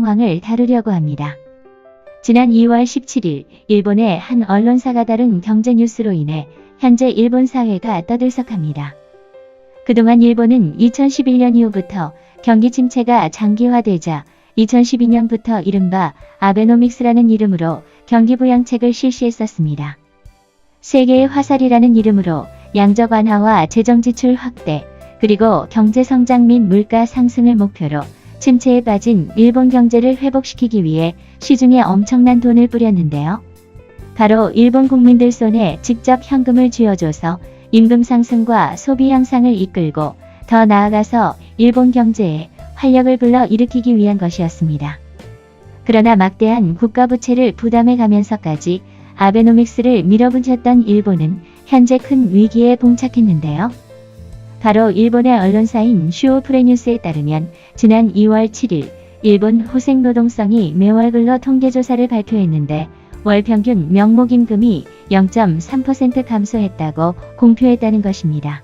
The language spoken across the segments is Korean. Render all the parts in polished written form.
상황을 다루려고 합니다. 지난 2월 17일 일본의 한 언론사가 다룬 경제 뉴스로 인해 현재 일본 사회가 떠들썩합니다. 그동안 일본은 2011년 이후부터 경기 침체가 장기화되자 2012년부터 이른바 아베노믹스라는 이름으로 경기 부양책을 실시했었습니다. 세계의 화살이라는 이름으로 양적 완화와 재정 지출 확대, 그리고 경제 성장 및 물가 상승을 목표로 침체에 빠진 일본 경제를 회복시키기 위해 시중에 엄청난 돈을 뿌렸는데요. 바로 일본 국민들 손에 직접 현금을 쥐어줘서 임금 상승과 소비 향상을 이끌고 더 나아가서 일본 경제에 활력을 불러 일으키기 위한 것이었습니다. 그러나 막대한 국가부채를 부담해 가면서까지 아베노믹스를 밀어붙였던 일본은 현재 큰 위기에 봉착했는데요. 바로 일본의 언론사인 슈오프레뉴스에 따르면 지난 2월 7일 일본 후생노동성이 매월 근로 통계조사를 발표했는데 월 평균 명목임금이 0.3% 감소했다고 공표했다는 것입니다.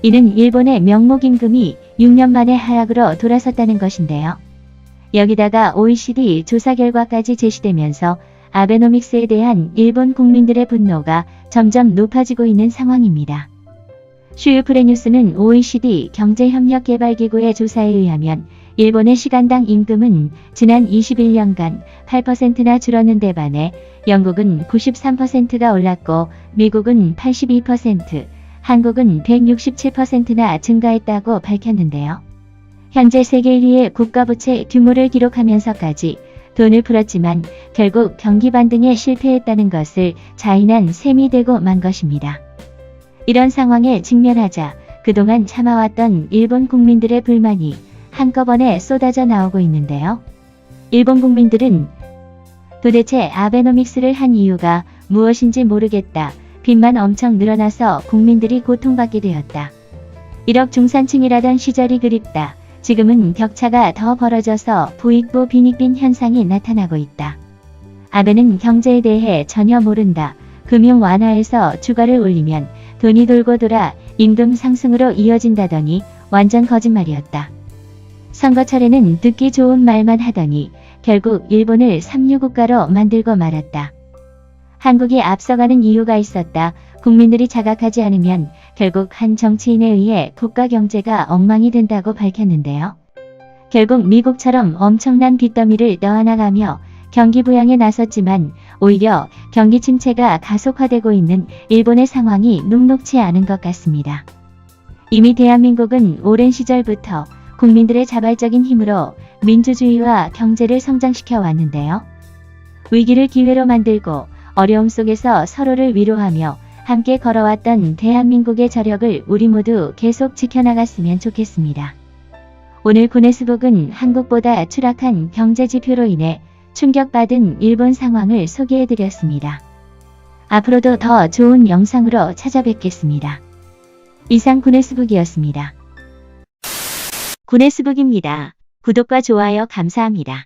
이는 일본의 명목임금이 6년 만에 하락으로 돌아섰다는 것인데요. 여기다가 OECD 조사 결과까지 제시되면서 아베노믹스에 대한 일본 국민들의 분노가 점점 높아지고 있는 상황입니다. 슈유프레뉴스는 OECD 경제협력개발기구의 조사에 의하면 일본의 시간당 임금은 지난 21년간 8%나 줄었는데 반해 영국은 93%가 올랐고 미국은 82%, 한국은 167%나 증가했다고 밝혔는데요. 현재 세계 1위의 국가부채 규모를 기록하면서까지 돈을 풀었지만 결국 경기 반등에 실패했다는 것을 자인한 셈이 되고 만 것입니다. 이런 상황에 직면하자 그동안 참아왔던 일본 국민들의 불만이 한꺼번에 쏟아져 나오고 있는데요. 일본 국민들은 도대체 아베노믹스를 한 이유가 무엇인지 모르겠다. 빚만 엄청 늘어나서 국민들이 고통받게 되었다. 1억 중산층이라던 시절이 그립다. 지금은 격차가 더 벌어져서 부익부 빈익빈 현상이 나타나고 있다. 아베는 경제에 대해 전혀 모른다. 금융 완화에서 주가를 올리면 돈이 돌고 돌아 임금 상승으로 이어진다더니 완전 거짓말이었다. 선거철에는 듣기 좋은 말만 하더니 결국 일본을 삼류국가로 만들고 말았다. 한국이 앞서가는 이유가 있었다. 국민들이 자각하지 않으면 결국 한 정치인에 의해 국가 경제가 엉망이 된다고 밝혔는데요. 결국 미국처럼 엄청난 빚더미를 넣어나가며 경기 부양에 나섰지만 오히려 경기 침체가 가속화되고 있는 일본의 상황이 녹록치 않은 것 같습니다. 이미 대한민국은 오랜 시절부터 국민들의 자발적인 힘으로 민주주의와 경제를 성장시켜 왔는데요. 위기를 기회로 만들고 어려움 속에서 서로를 위로하며 함께 걸어왔던 대한민국의 저력을 우리 모두 계속 지켜나갔으면 좋겠습니다. 오늘 구네스북은 한국보다 추락한 경제지표로 인해 충격받은 일본 상황을 소개해드렸습니다. 앞으로도 더 좋은 영상으로 찾아뵙겠습니다. 이상 구네스북이었습니다. 구네스북입니다. 구독과 좋아요 감사합니다.